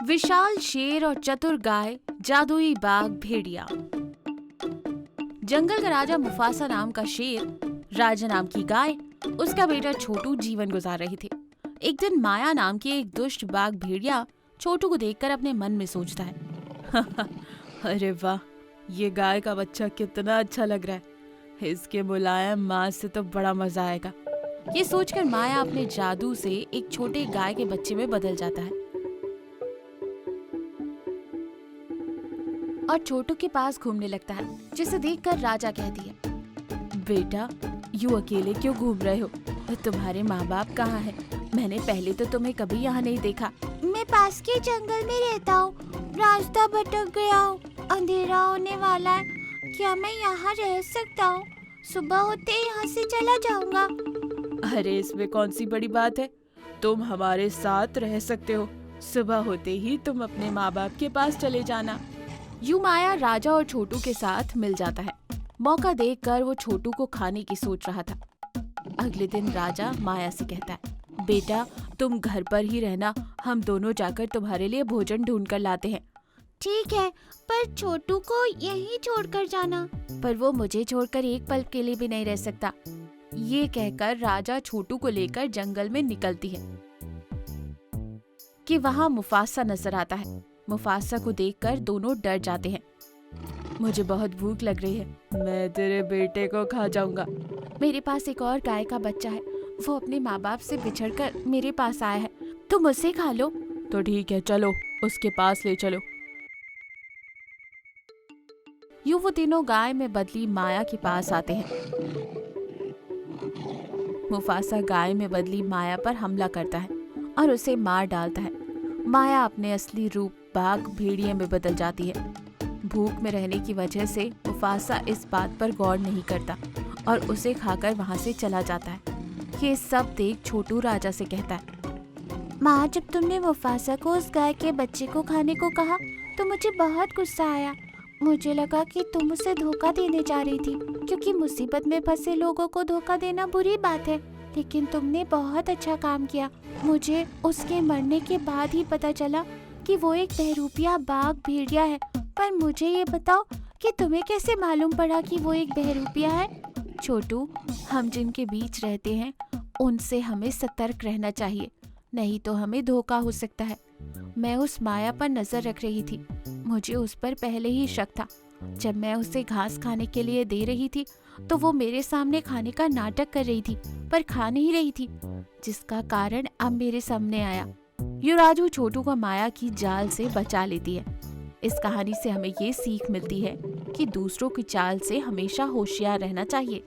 विशाल शेर और चतुर गाय, जादुई बाघ भेड़िया। जंगल का राजा मुफासा नाम का शेर, राजा नाम की गाय, उसका बेटा छोटू जीवन गुजार रहे थे। एक दिन माया नाम की एक दुष्ट बाघ भेड़िया छोटू को देखकर अपने मन में सोचता है, अरे वाह, ये गाय का बच्चा कितना अच्छा लग रहा है। इसके मुलायम मांस से तो बड़ा मजा आएगा। ये सोचकर माया अपने जादू से एक छोटे गाय के बच्चे में बदल जाता है और छोटू के पास घूमने लगता है, जिसे देखकर राजा कहती है, बेटा यूं अकेले क्यों घूम रहे हो? तुम्हारे माँ बाप कहाँ हैं? मैंने पहले तो तुम्हें कभी यहाँ नहीं देखा। मैं पास के जंगल में रहता हूँ, रास्ता भटक गया हूँ, अंधेरा होने वाला है, क्या मैं यहाँ रह सकता हूँ? सुबह होते ही यहाँ से चला जाऊंगा। अरे इसमें कौन सी बड़ी बात है, तुम हमारे साथ रह सकते हो। सुबह होते ही तुम अपने माँ बाप के पास चले जाना। यूं माया राजा और छोटू के साथ मिल जाता है। मौका देखकर वो छोटू को खाने की सोच रहा था। अगले दिन राजा माया से कहता है, बेटा तुम घर पर ही रहना, हम दोनों जाकर तुम्हारे लिए भोजन ढूंढ कर लाते हैं। ठीक है, पर छोटू को यहीं छोड़कर जाना। पर वो मुझे छोड़कर एक पल के लिए भी नहीं रह सकता। ये कहकर राजा छोटू को लेकर जंगल में निकलती है कि वहाँ मुफासा नजर आता है। मुफासा को देखकर दोनों डर जाते हैं। मुझे बहुत भूख लग रही है, मैं तेरे बेटे को खा जाऊंगा। मेरे पास एक और गाय का बच्चा है, वो अपने माँ बाप से बिछड़कर मेरे पास आया है, तुम उसे खा लो। तो ठीक है, चलो उसके पास ले चलो। यूं वो तीनों गाय में बदली माया के पास आते हैं। मुफासा गाय में बदली माया पर हमला करता है और उसे मार डालता है। माया अपने असली रूप बाघ भेड़िए में बदल जाती है। भूख में रहने की वजह से मुफासा इस बात पर गौर नहीं करता और उसे खाकर वहां से चला जाता है। ये सब देख छोटू राजा से कहता है, माँ, जब तुमने मुफासा को उस गाय के बच्चे को खाने को कहा तो मुझे बहुत गुस्सा आया। मुझे लगा कि तुम उसे धोखा देने जा रही थी, क्योंकि मुसीबत में फंसे लोगों को धोखा देना बुरी बात है, लेकिन तुमने बहुत अच्छा काम किया। मुझे उसके मरने के बाद ही पता चला कि वो एक बहरूपिया बाघ भेड़िया है। पर मुझे ये बताओ कि तुम्हें कैसे मालूम पड़ा कि वो एक बहरूपिया है? छोटू, हम जिनके बीच रहते हैं उनसे हमें सतर्क रहना चाहिए, नहीं तो हमें धोखा हो सकता है। मैं उस माया पर नजर रख रही थी, मुझे उस पर पहले ही शक था। जब मैं उसे घास खाने के लिए दे रही थी तो वो मेरे सामने खाने का नाटक कर रही थी, पर खा नहीं रही थी, जिसका कारण अब मेरे सामने आया। युवराजू छोटू को माया की जाल से बचा लेती है। इस कहानी से हमें ये सीख मिलती है कि दूसरों की चाल से हमेशा होशियार रहना चाहिए।